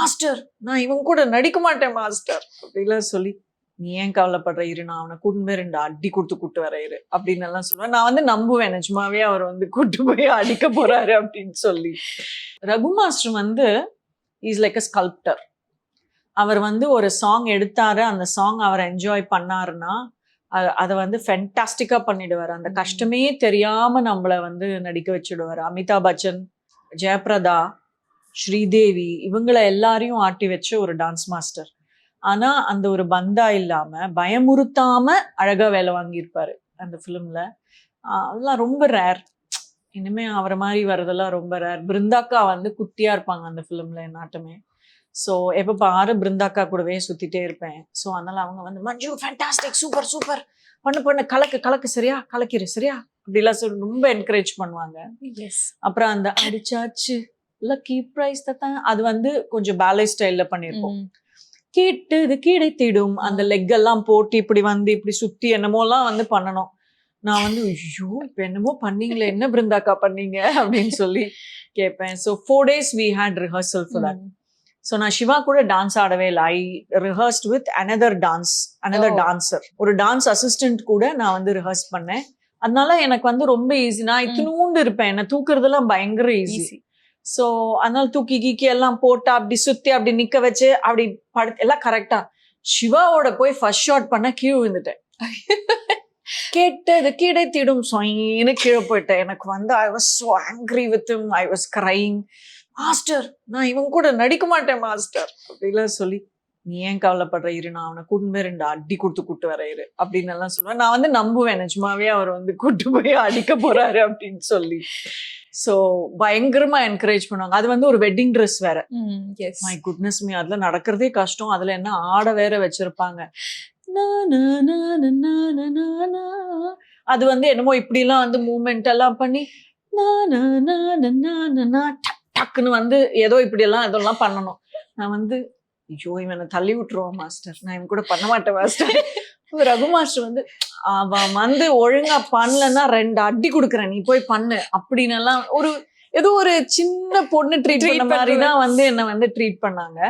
Master நான் இவன் கூட நடிக்க மாட்டேன் மாஸ்டர் அப்படிலாம் சொல்லி, நீ ஏன் கவலைப்படுற, இரு நான் அவனை கூட்டு போய் 2 அடி கூட்டு வர இரு அப்படின்னு எல்லாம் சொல்லுவேன். நான் வந்து நம்புவேன் நிஜமாவே அவர் வந்து கூட்டு போய் அடிக்க போறாரு அப்படின்னு சொல்லி. ரகு மாஸ்டர் வந்து இஸ் லைக் அ ஸ்கல்ப்டர். அவர் வந்து ஒரு சாங் எடுத்தாரு, அந்த சாங் அவர் என்ஜாய் பண்ணாருன்னா அதை வந்து ஃபென்டாஸ்டிக்கா பண்ணிடுவார். அந்த கஷ்டமே தெரியாம நம்மளை வந்து நடிக்க வச்சுடுவார். அமிதாப் பச்சன், ஜெயபிரதா, ஸ்ரீதேவி இவங்களை எல்லாரையும் ஆட்டி வச்ச ஒரு டான்ஸ் மாஸ்டர். ஆனா அந்த ஒரு பந்தா இல்லாம பயமுறுத்தாம அழகா வேலை வாங்கியிருப்பாரு அந்த ஃபிலிம்ல. அதெல்லாம் ரொம்ப ரேர். இனிமே அவரை மாதிரி வர்றதெல்லாம் ரொம்ப ரேர். பிருந்தாக்கா வந்து குட்டியா இருப்பாங்க அந்த ஃபிலிம்ல என்னாட்டமே. ஸோ எப்போ பாரு பிருந்தாக்கா கூடவே சுத்திட்டே இருப்பேன். ஸோ அதனால அவங்க வந்து மஞ்சு ஃபேண்டாஸ்டிக், சூப்பர் சூப்பர், பண்ணு கலக்கு சரியா, கலக்கிரு சரியா அப்படிலாம் சொல்லி ரொம்ப என்கரேஜ் பண்ணுவாங்க. அப்புறம் அந்த அடிச்சாச்சு லக்கி பிரைஸ் தான், அது வந்து கொஞ்சம் பேலே ஸ்டைல்ல பண்ணிருப்போம். கேட்டது கிடைத்திடும், அந்த லெக் எல்லாம் போட்டு இப்படி வந்து இப்படி சுத்தி என்னமோலாம் வந்து பண்ணணும். நான் வந்து ஐயோ இப்ப என்னமோ பண்ணீங்களே, என்ன பிருந்தாக்கா பண்ணீங்க அப்படின்னு சொல்லி கேட்பேன். So 4 days we had rehearsal for that. So நான் சிவா கூட டான்ஸ் ஆடவே இல்லை. ஐ ரிஹர்ஸ்ட் வித் another dancer. ஒரு டான்ஸ் அசிஸ்டன்ட் கூட நான் வந்து ரிஹர்ஸ் பண்ணேன். அதனால எனக்கு வந்து ரொம்ப ஈஸி. நான் இத்தினூண்டு இருப்பேன், என்ன தூக்குறதெல்லாம் பயங்கர ஈஸி. ஸோ அதனால தூக்கி கீக்கி எல்லாம் போட்டு அப்படி சுத்தி அப்படி நிக்க வச்சு அப்படி எல்லாம் கரெக்டா. சிவாவோட போய் ஃபர்ஸ்ட் ஷாட் பண்ண கீழே விழுந்துட்டேன். கேட்டது கிடைத்திடும் சொயின்னு கீழே போயிட்டேன். எனக்கு வந்து I was so angry with him. I was crying. Master நான் இவன் கூட நடிக்க மாட்டேன் மாஸ்டர் அப்படிலாம் சொல்லி, நீ ஏன் கவலைப்படுற, இரு நான் அவனை கூட்டு போய் 2 அடி கூட்டு வர இரு அப்படின்னு எல்லாம் சொல்லுவேன். நான் வந்து நம்புவேன் நிஜமாவே அவர் வந்து கூட்டு போய் அடிக்க போறாரு அப்படின்னு சொல்லி. ஸோ பயங்கரமா என்கரேஜ் பண்ணுவாங்க. அது வந்து ஒரு வெட்டிங் ட்ரெஸ் வேற. மை குட்னஸ் மீ, அதுல நடக்கிறதே கஷ்டம். அதுல என்ன ஆட வேற வச்சிருப்பாங்க. அது வந்து என்னமோ இப்படி எல்லாம் வந்து மூவ்மெண்ட் எல்லாம் பண்ணி டக்குன்னு வந்து ஏதோ இப்படி எல்லாம் இதெல்லாம் பண்ணணும். நான் வந்து ஐயோ இவனை தள்ளி விட்டுருவோம் மாஸ்டர், நான் இவன் கூட பண்ண மாட்டேன் மாஸ்டர். ரகு மாஸ்டர் வந்து அவன் வந்து ஒழுங்கா பண்ணலன்னா 2 அடி கொடுக்குறேன், நீ போய் பண்ணு அப்படின்னு எல்லாம் ஏதோ ஒரு சின்ன பொண்ணு ட்ரீட் பண்ண மாதிரி தான் வந்து என்னை வந்து ட்ரீட் பண்ணாங்க.